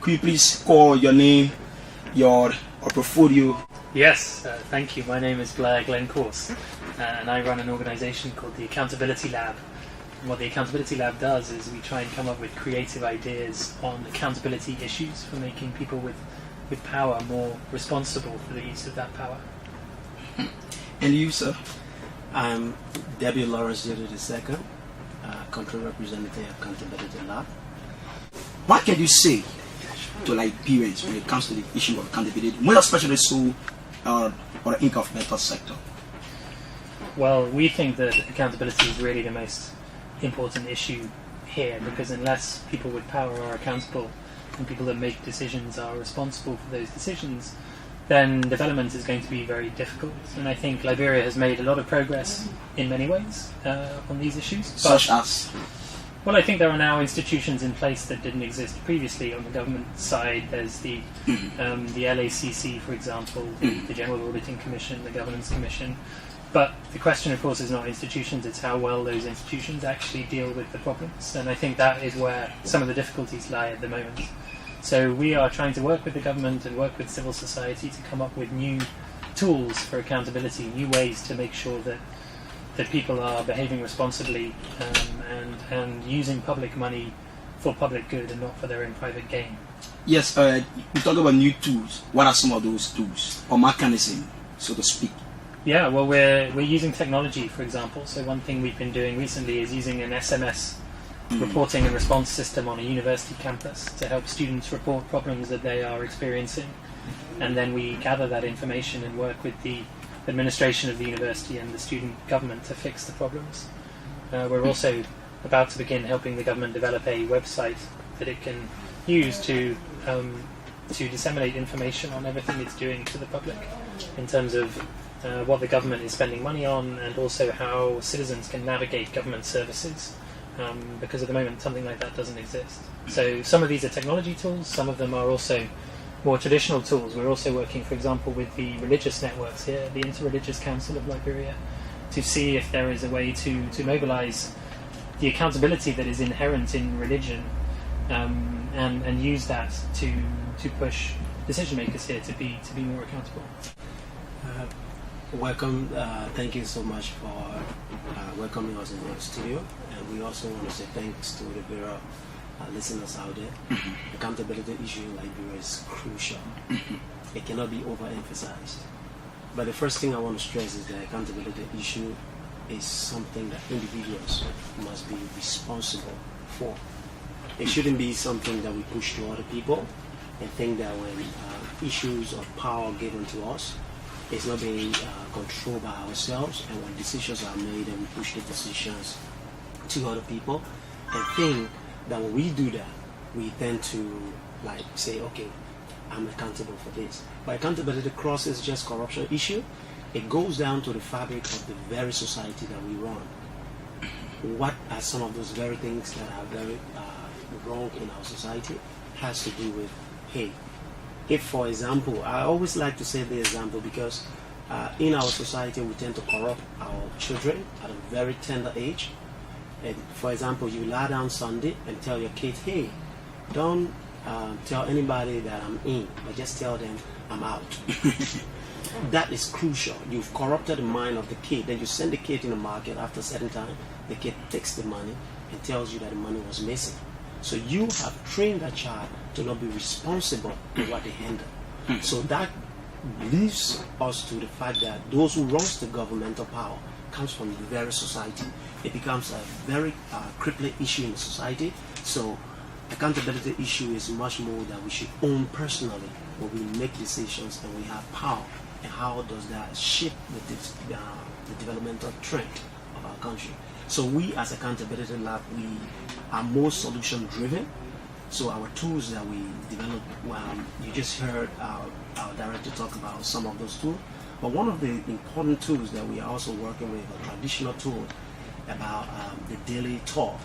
Could you please call your name, your portfolio? Yes, thank you. My name is Glenn Course, and I run an organisation called the Accountability Lab. And what the Accountability Lab does is we try and come up with creative ideas on accountability issues for making people with power more responsible for the use of that power. And you, sir? I'm Debbie Lawrence Jr. II, country representative of Accountability Lab. What can you say to Liberians when it comes to the issue of accountability, more especially so or the income of mental sector? Well, we think that accountability is really the most important issue here, because unless people with power are accountable and people that make decisions are responsible for those decisions, then development is going to be very difficult. And I think Liberia has made a lot of progress in many ways on these issues. Such as? Well, I think there are now institutions in place that didn't exist previously. On the government side, there's the LACC, for example, the General Auditing Commission, the Governance Commission. But the question, of course, is not institutions, it's how well those institutions actually deal with the problems. And I think that is where some of the difficulties lie at the moment. So we are trying to work with the government and work with civil society to come up with new tools for accountability, new ways to make sure that people are behaving responsibly and using public money for public good and not for their own private gain. Yes, we talk about new tools. What are some of those tools or mechanisms, so to speak? Yeah, well, we're using technology, for example. So one thing we've been doing recently is using an SMS reporting and response system on a university campus to help students report problems that they are experiencing. And then we gather that information and work with the administration of the university and the student government to fix the problems. We're also about to begin helping the government develop a website that it can use to disseminate information on everything it's doing to the public in terms of what the government is spending money on, and also how citizens can navigate government services, because at the moment something like that doesn't exist. So some of these are technology tools, some of them are also more traditional tools. We're also working, for example, with the religious networks here, the Inter-Religious Council of Liberia, to see if there is a way to mobilize the accountability that is inherent in religion, and use that to push decision makers here to be more accountable. Welcome. Thank you so much for welcoming us in your studio, and we also want to say thanks to the Bureau listeners out there. Accountability issue in Liberia is crucial. It cannot be overemphasized. But the first thing I want to stress is that accountability issue is something that individuals must be responsible for. It shouldn't be something that we push to other people and think that when issues of power are given to us, it's not being controlled by ourselves, and when decisions are made and we push the decisions to other people and think that when we do that, we tend to say, okay, I'm accountable for this. But accountability crosses just corruption issue. It goes down to the fabric of the very society that we run. What are some of those very things that are very wrong in our society? Has to do with, hey, if, for example, I always like to say the example because in our society we tend to corrupt our children at a very tender age. And for example, you lie down Sunday and tell your kid, hey, don't tell anybody that I'm in, but just tell them I'm out. That is crucial. You've corrupted the mind of the kid. Then you send the kid in the market. After a certain time, the kid takes the money and tells you that the money was missing. So you have trained that child to not be responsible for what they handle. So that leads us to the fact that those who runs the governmental power comes from the very society. It becomes a very crippling issue in society. So accountability issue is much more that we should own personally when we make decisions and we have power. And how does that shape the developmental trend of our country? So we as Accountability Lab, we are more solution driven. So our tools that we develop, you just heard our director talk about some of those tools. But one of the important tools that we are also working with, a traditional tool about the daily talk.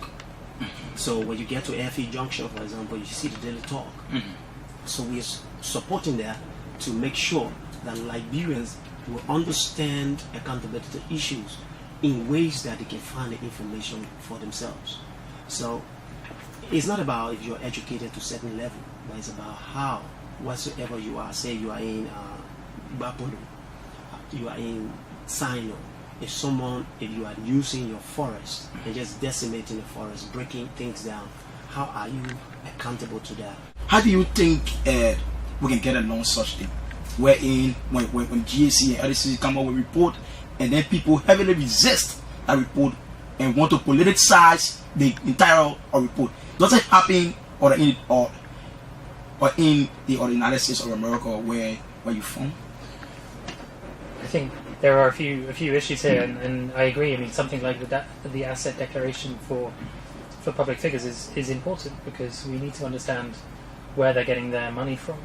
So when you get to FE Junction, for example, you see the daily talk. So we are supporting that to make sure that Liberians will understand accountability issues in ways that they can find the information for themselves. So it's not about if you're educated to a certain level, but it's about how, whatsoever you are. Say you are in Bapolo, you are in Sino. If you are using your forest and just decimating the forest, breaking things down, how are you accountable to that? How do you think we can get along such thing? Wherein when GAC and LDC come up with a report, and then people heavily resist that report and want to politicize the entire report. Does it happen or in the analysis of America where you from? I think there are a few issues here, and I agree. I mean, something like the asset declaration for public figures is important, because we need to understand where they're getting their money from.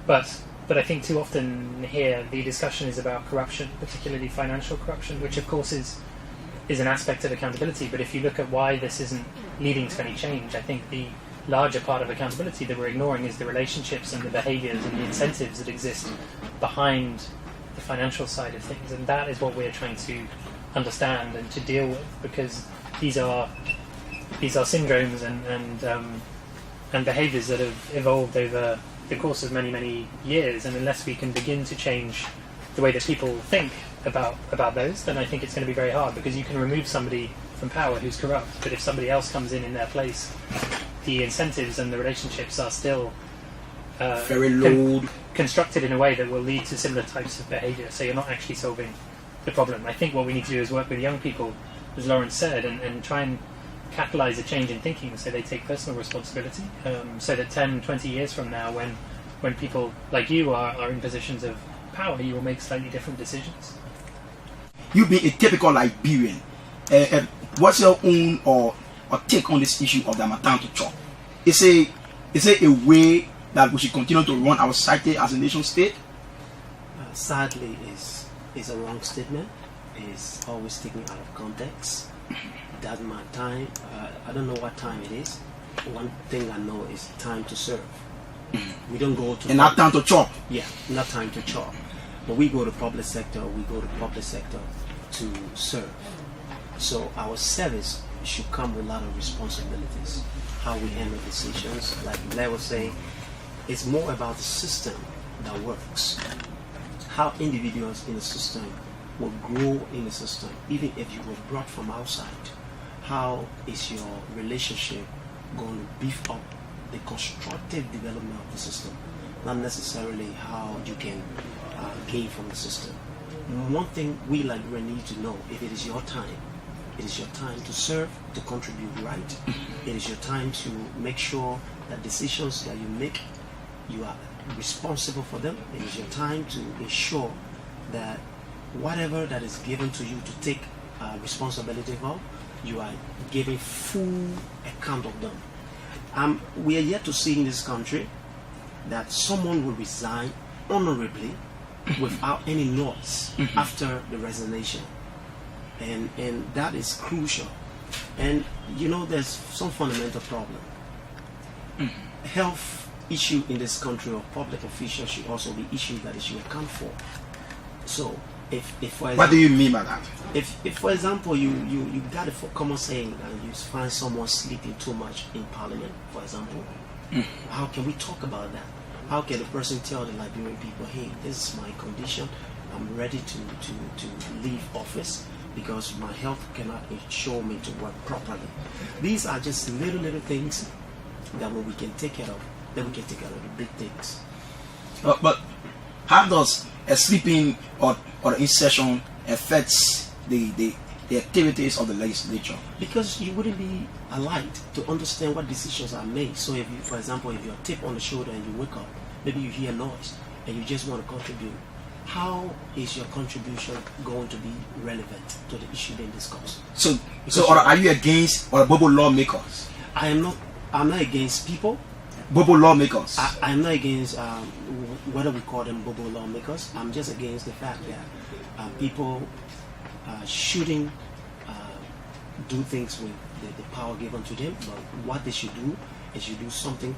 But I think too often here the discussion is about corruption, particularly financial corruption, which of course is an aspect of accountability. But if you look at why this isn't leading to any change, I think the larger part of accountability that we're ignoring is the relationships and the behaviours and the incentives that exist behind the financial side of things, and that is what we're trying to understand and to deal with, because these are syndromes and behaviours that have evolved over the course of many years, and unless we can begin to change the way that people think about those, then I think it's going to be very hard, because you can remove somebody from power who's corrupt, but if somebody else comes in their place, the incentives and the relationships are still very low, constructed in a way that will lead to similar types of behaviour, so you're not actually solving the problem. I think what we need to do is work with young people, as Lawrence said, and try and catalyse a change in thinking so they take personal responsibility, so that 10, 20 years from now, when people like you are in positions of power, you will make slightly different decisions. You being a typical Liberian, what's your own or take on this issue of the Matanto chop? Is it a way that we should continue to run our society as a nation state? Sadly, is a wrong statement. It's always taken out of context. That's my time. I don't know what time it is. One thing I know is time to serve. We don't go to... And not time to chop. Yeah, not time to chop. But we go to public sector, to serve. So our service should come with a lot of responsibilities. How we handle decisions. Like Blair was saying, it's more about the system that works. How individuals in the system will grow in the system, even if you were brought from outside. How is your relationship going to beef up the constructive development of the system, not necessarily how you can gain from the system. One thing we Liberians need to know, if it is your time, it is your time to serve, to contribute right. It is your time to make sure that decisions that you make, you are responsible for them. It is your time to ensure that whatever that is given to you to take responsibility for, you are giving full account of them. We are yet to see in this country that someone will resign honorably without any noise after the resignation, and that is crucial. And you know, there's some fundamental problem. Health issue in this country of public officials should also be issues that they should account for. So if for example, what do you mean by that? If for example you got a common saying and you find someone sleeping too much in parliament, for example, how can we talk about that? How can the person tell the Liberian people, hey, this is my condition, I'm ready to leave office because my health cannot ensure me to work properly? These are just little things that when we can take care of, then we can take care of the big things. But how does a sleeping or in session affects the activities of the legislature? Because you wouldn't be alive to understand what decisions are made. So if you, for example, if you're tapped on the shoulder and you wake up, maybe you hear noise and you just want to contribute, how is your contribution going to be relevant to the issue being discussed? So are you against or Bobo lawmakers? I'm not against people. Bobo lawmakers. I'm not against whether we call them Bobo lawmakers. I'm just against the fact that people shouldn't do things with the power given to them, but what they should do is do something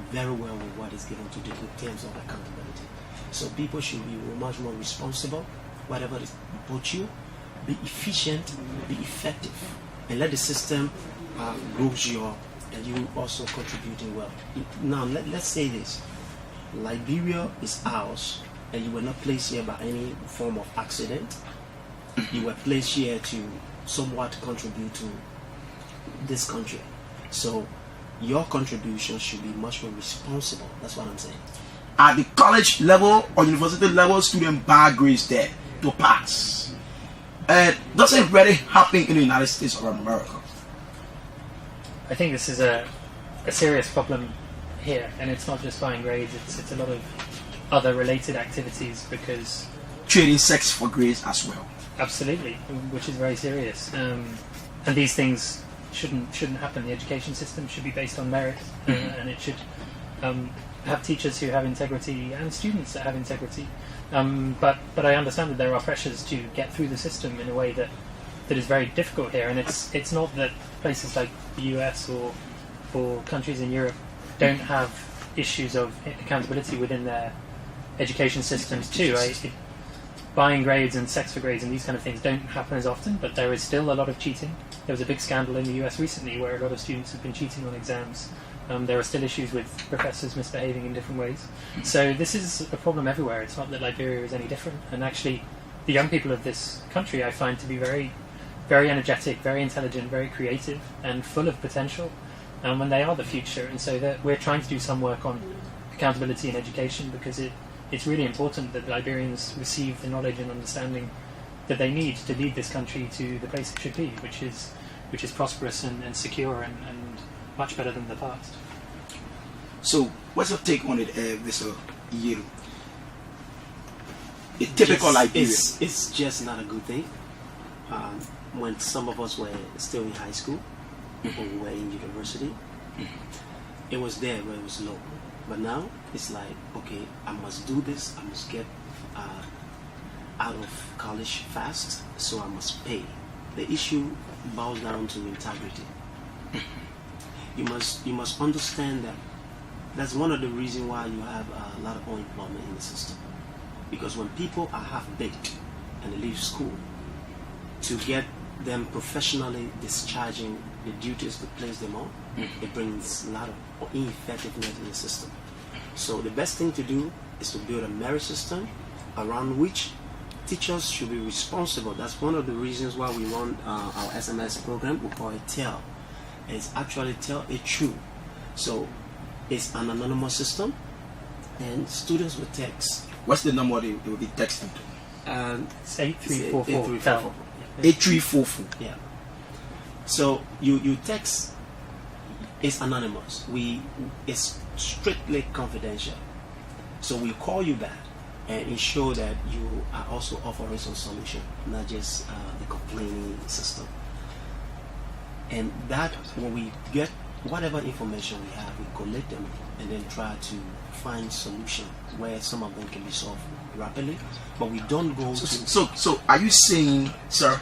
very well with what is given to them in terms of accountability. So people should be much more responsible, whatever they put you, be efficient, be effective, and let the system grow your and you also contributing well. Now let's say this: Liberia is ours, and you were not placed here by any form of accident. You were placed here to somewhat contribute to this country. So your contribution should be much more responsible. That's what I'm saying. At the college level or university level, student bar grades there to pass. Doesn't really happen in the United States or America. I think this is a serious problem here, and it's not just buying grades, it's a lot of other related activities, because Trading sex for grades as well. absolutely, which is very serious, and these things shouldn't happen. The education system should be based on merit, and it should have teachers who have integrity and students that have integrity, but I understand that there are pressures to get through the system in a way that is very difficult here, and it's not that places like the US or countries in Europe don't have issues of accountability within their education systems too. Buying grades and sex for grades and these kind of things don't happen as often, but there is still a lot of cheating. There was a big scandal in the US recently where a lot of students have been cheating on exams. There are still issues with professors misbehaving in different ways. So this is a problem everywhere. It's not that Liberia is any different. And actually, the young people of this country I find to be very, very energetic, very intelligent, very creative, and full of potential. When they are the future. And so that we're trying to do some work on accountability in education, because it's really important that Liberians receive the knowledge and understanding that they need to lead this country to the place it should be, which is prosperous and secure and much better than the past. So, what's your take on it, Mr. Yero? A typical Liberian. It's just not a good thing. When some of us were still in high school, or we were in university, it was there where it was low. But now it's like, okay, I must do this. I must get out of college fast, so I must pay. The issue boils down to integrity. You must understand that that's one of the reasons why you have a lot of unemployment in the system. Because when people are half-baked and they leave school, to get them professionally discharging the duties to place them on, it brings a lot of ineffectiveness in the system. So the best thing to do is to build a merit system around which teachers should be responsible. That's one of the reasons why we run our SMS program. We call it TEL. It's actually Tell It True. So it's an anonymous system, and students will text. What's the number they will be texting to? It's 8344. 8344. 8344. Yeah. So you text. It's anonymous. It's strictly confidential. So we call you back and ensure that you are also offering some solution, not just the complaining system. And that, when we get whatever information we have, we collect them and then try to find solutions where some of them can be solved rapidly. But we don't go So are you saying, sir,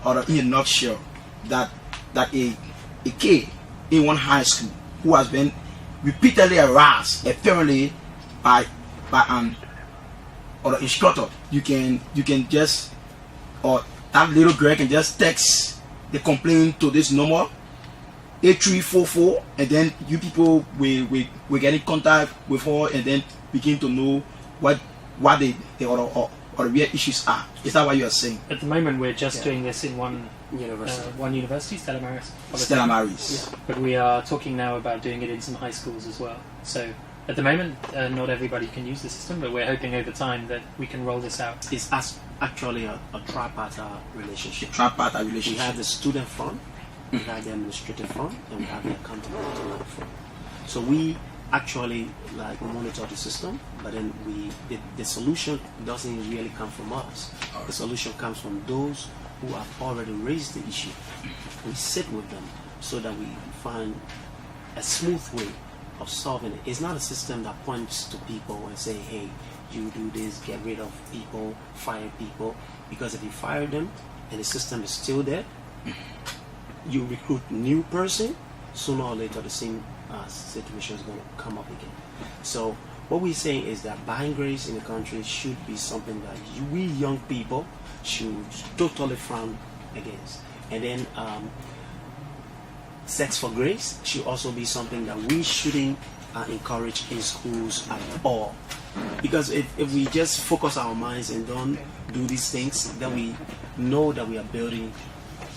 or in a nutshell, that a kid in one high school who has been repeatedly harassed, apparently by an or the instructor, you can just, or that little girl can just text the complaint to this number 8344, and then you people will get in contact with her and then begin to know what the real issues are. Is that what you are saying? At the moment, we're just doing this in one university, Stella Maris. Stella Maris. Yeah. But we are talking now about doing it in some high schools as well. So at the moment, not everybody can use the system, but we're hoping over time that we can roll this out. It's actually a tripartite relationship. Tripartite relationship. We have the student front, we have the administrative front, and we have the accountability front. So we actually monitor the system, but then the solution doesn't really come from us. The solution comes from those who have already raised the issue. We sit with them so that we find a smooth way of solving it. It's not a system that points to people and say, hey, you do this, get rid of people, fire people. Because if you fire them and the system is still there, you recruit new person, sooner or later the same situation is going to come up again. So what we're saying is that buying grades in the country should be something that we young people should totally frown against. And then sex for grace should also be something that we shouldn't encourage in schools at all. Because if we just focus our minds and don't do these things, then we know that we are building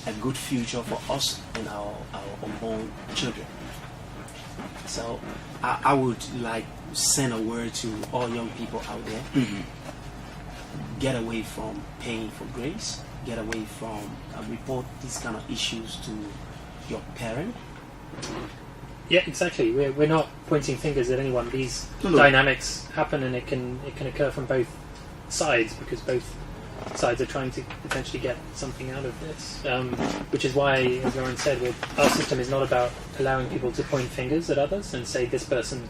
a good future for us and our unborn children. So I would like send a word to all young people out there. Get away from paying for grace. Get away from report these kind of issues to your parent. Yeah, exactly. We're not pointing fingers at anyone. These dynamics happen, and it can occur from both sides, because both sides are trying to potentially get something out of this. Which is why, as Lauren said, our system is not about allowing people to point fingers at others and say this person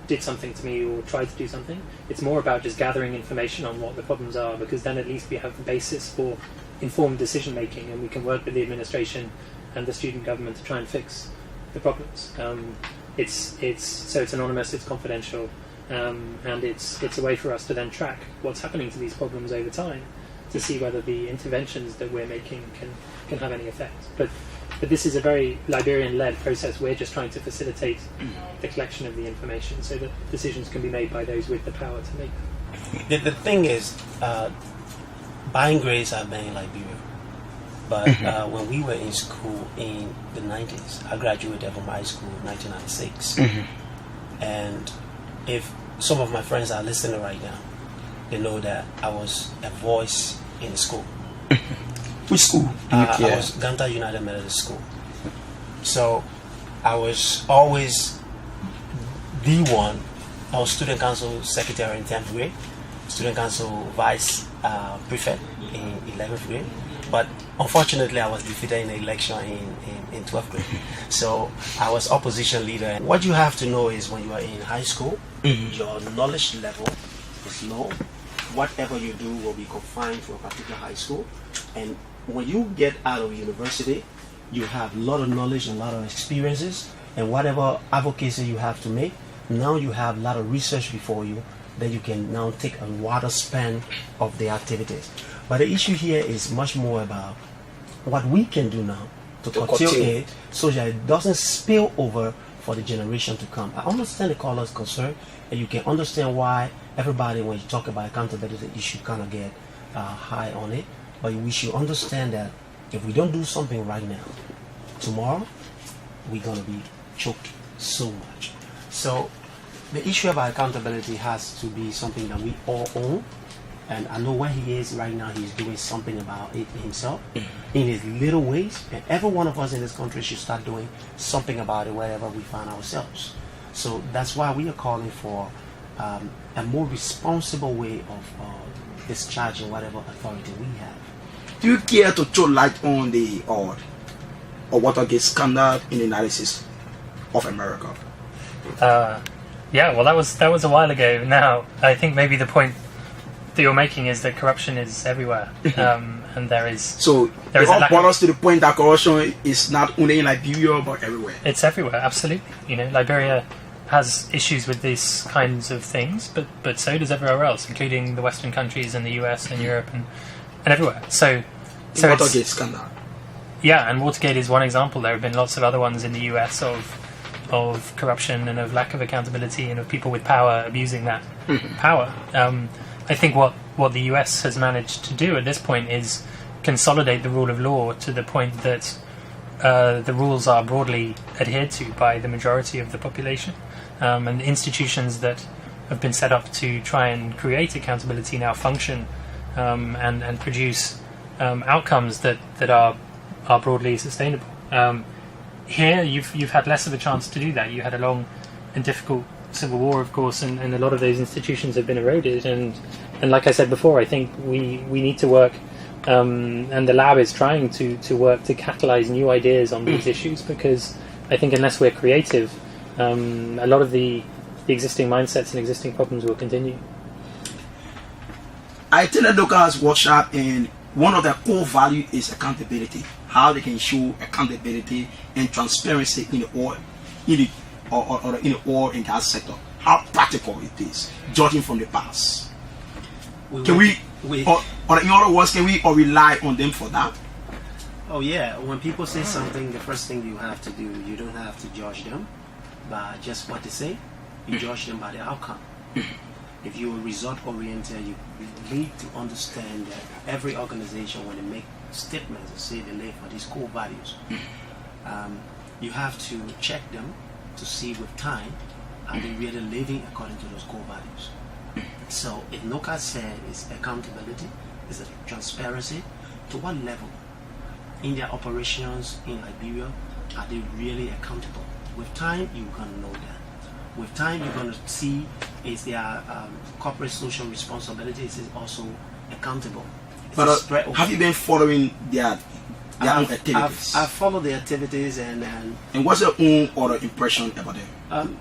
did something to me or tried to do something. It's more about just gathering information on what the problems are, because then at least we have the basis for informed decision making, and we can work with the administration and the student government to try and fix the problems. It's anonymous, it's confidential, and it's a way for us to then track what's happening to these problems over time, to see whether the interventions that we're making can have any effect. But this is a very Liberian-led process. We're just trying to facilitate the collection of the information so that decisions can be made by those with the power to make them. The thing is, buying grades are banned in Liberia. But when we were in school in the 90s, I graduated from high school in 1996. And if some of my friends are listening right now, they know that I was a voice in the school. Which school? I was Ganta United Methodist School. So I was always the one. I was student council secretary in 10th grade, student council vice prefect in 11th grade. But unfortunately, I was defeated in the election in 12th grade. So I was opposition leader. What you have to know is when you are in high school, your knowledge level is low. Whatever you do will be confined to a particular high school. And when you get out of university, you have a lot of knowledge and a lot of experiences. And whatever advocacy you have to make, now you have a lot of research before you, that you can now take a wider span of the activities. But the issue here is much more about what we can do now to curtail it so that it doesn't spill over for the generation to come. I understand the caller's concern, and you can understand why everybody, when you talk about accountability, you should kind of get high on it. But we should understand that if we don't do something right now, tomorrow we're going to be choked so much. So the issue about accountability has to be something that we all own. And I know where he is right now, he's doing something about it himself in his little ways. And every one of us in this country should start doing something about it wherever we find ourselves. So that's why we are calling for a more responsible way of discharging whatever authority we have. Do you care to throw light on the or Watergate scandal in the analysis of America? Yeah, well, that was a while ago. Now, I think maybe the point that you're making is that corruption is everywhere, and there is. So it all brought us to the point that corruption is not only in Liberia but everywhere. It's everywhere, absolutely. You know, Liberia has issues with these kinds of things, but so does everywhere else, including the Western countries and the US and Europe and everywhere. So Watergate scandal. Yeah, and Watergate is one example. There have been lots of other ones in the US of corruption and of lack of accountability and of people with power abusing that power. I think what the US has managed to do at this point is consolidate the rule of law to the point that the rules are broadly adhered to by the majority of the population. And the institutions that have been set up to try and create accountability now function and produce outcomes that are broadly sustainable. Here, you've had less of a chance to do that. You had a long and difficult civil war, of course, and a lot of those institutions have been eroded. And like I said before, I think we need to work, and the lab is trying to work to catalyse new ideas on these issues, because I think unless we're creative, a lot of the existing mindsets and existing problems will continue. I attended Lucas' workshop, and one of their core values is accountability. How they can show accountability and transparency in the oil, in the oil and gas sector. How practical it is, judging from the past. In in other words, can we rely on them for that? Oh yeah, when people say something, the first thing you have to do, you don't have to judge them by just what they say. You judge them by the outcome. If you are result oriented, you need to understand that every organization, when they make statements, they say they live for these core values. You have to check them to see with time, are they really living according to those core values? So if NOCA said it's accountability, it's a transparency, to what level in their operations in Liberia are they really accountable? With time, you're going to know that. With time, you're going to see is their corporate social responsibility is also accountable. But have you been following their own activities? I've followed the activities and what's your own other impression about them?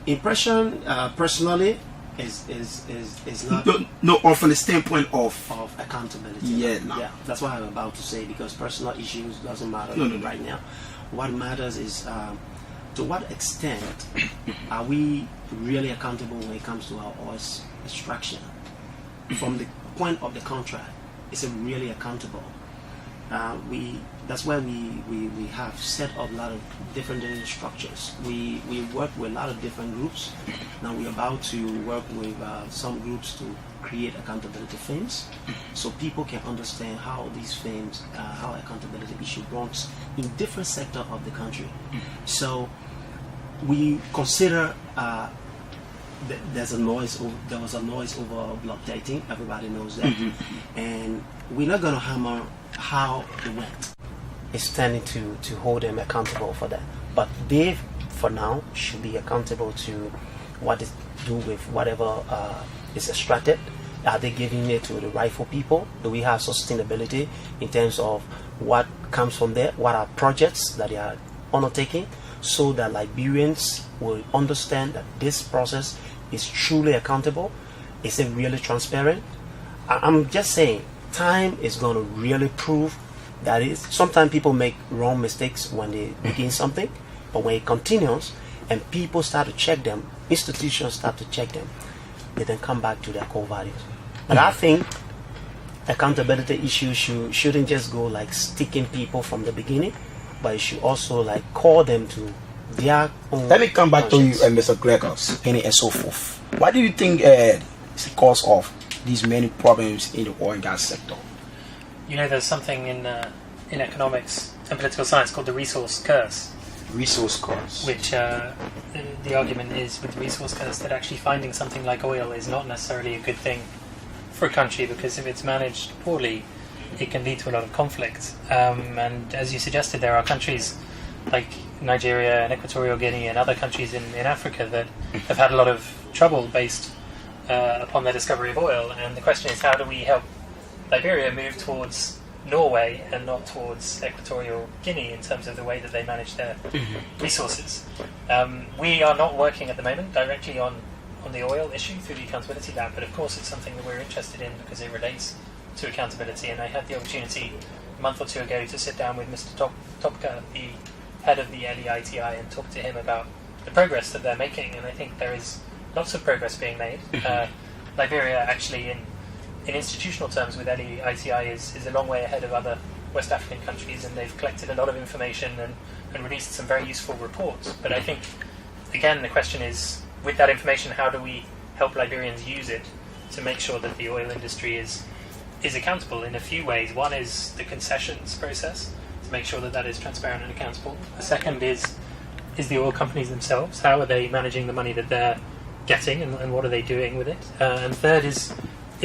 Impression personally is not no from the standpoint of accountability. Yeah, no. Yeah, that's what I'm about to say, because personal issues doesn't matter right now. What matters is to what extent are we really accountable when it comes to our oil extraction? From the point of the contract, is it really accountable? That's why we have set up a lot of different structures. We work with a lot of different groups. Now we're about to work with some groups to create accountability firms, so people can understand how these firms, how accountability issue runs in different sectors of the country. So we consider there was a noise over block dating. Everybody knows that, and we're not going to hammer how it went. It's tending to hold them accountable for that, but they, for now, should be accountable to what they do with whatever is extracted. Are they giving it to the rightful people? Do we have sustainability in terms of what comes from there? What are projects that they are undertaking, so that Liberians will understand that this process is truly accountable? Is it really transparent? I'm just saying, time is going to really prove that is. Sometimes people make wrong mistakes when they begin something, but when it continues and people start to check them, institutions start to check them, they then come back to their core values. But I think accountability issues shouldn't just go like sticking people from the beginning, but it should also like call them to their own. Let me come back to you, Mr. Gregors, and so forth. What do you think is the cause of these many problems in the oil and gas sector? You know, there's something in economics and political science called the resource curse. Resource curse. Which the argument is with the resource curse that actually finding something like oil is not necessarily a good thing for a country, because if it's managed poorly, it can lead to a lot of conflict. And as you suggested, there are countries like Nigeria and Equatorial Guinea and other countries in Africa that have had a lot of trouble based upon their discovery of oil. And the question is, how do we help Liberia move towards Norway and not towards Equatorial Guinea in terms of the way that they manage their resources? We are not working at the moment directly on the oil issue through the Accountability Lab, but of course it's something that we're interested in because it relates to accountability. And I had the opportunity a month or two ago to sit down with Mr. Topka, the head of the LEITI, and talk to him about the progress that they're making. And I think there is lots of progress being made. Liberia actually in institutional terms with LEITI is a long way ahead of other West African countries, and they've collected a lot of information and released some very useful reports. But I think, again, the question is, with that information, how do we help Liberians use it to make sure that the oil industry is accountable in a few ways? One is the concessions process, to make sure that that is transparent and accountable. The second is the oil companies themselves. How are they managing the money that they're getting, and what are they doing with it? And third is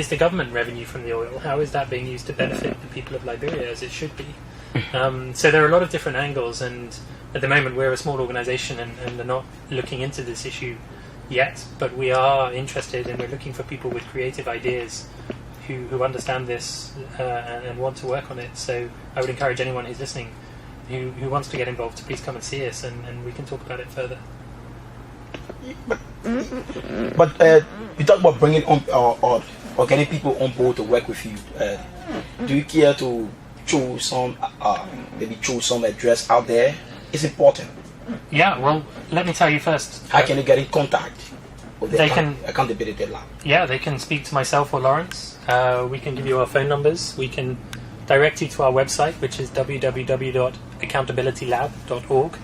the government revenue from the oil. How is that being used to benefit the people of Liberia, as it should be? So there are a lot of different angles, and at the moment we're a small organisation and are not looking into this issue yet, but we are interested, and we're looking for people with creative ideas who understand this and want to work on it. So I would encourage anyone who's listening who wants to get involved to please come and see us, and we can talk about it further. But you talk about bringing on or getting people on board to work with you. Do you care to throw some address out there? It's important. Yeah, well, let me tell you first. How can you get in contact with the Accountability Lab? Yeah, they can speak to myself or Lawrence. We can give you our phone numbers. We can direct you to our website, which is www.accountabilitylab.org.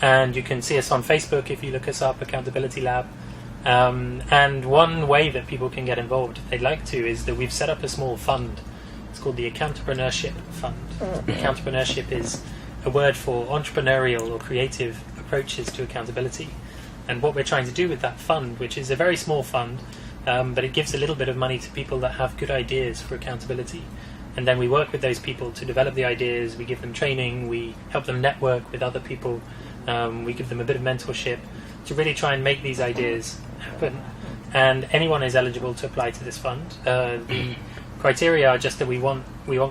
And you can see us on Facebook if you look us up, Accountability Lab. And one way that people can get involved, if they'd like to, is that we've set up a small fund. It's called the Accountapreneurship Fund. Accountapreneurship is a word for entrepreneurial or creative approaches to accountability. And what we're trying to do with that fund, which is a very small fund, but it gives a little bit of money to people that have good ideas for accountability. And then we work with those people to develop the ideas, we give them training, we help them network with other people, we give them a bit of mentorship to really try and make these ideas happen. And anyone is eligible to apply to this fund. The criteria are just that we want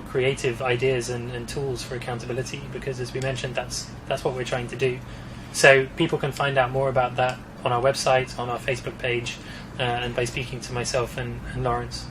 creative ideas and tools for accountability, because as we mentioned, that's what we're trying to do. So people can find out more about that on our website, on our Facebook page, and by speaking to myself and Lawrence.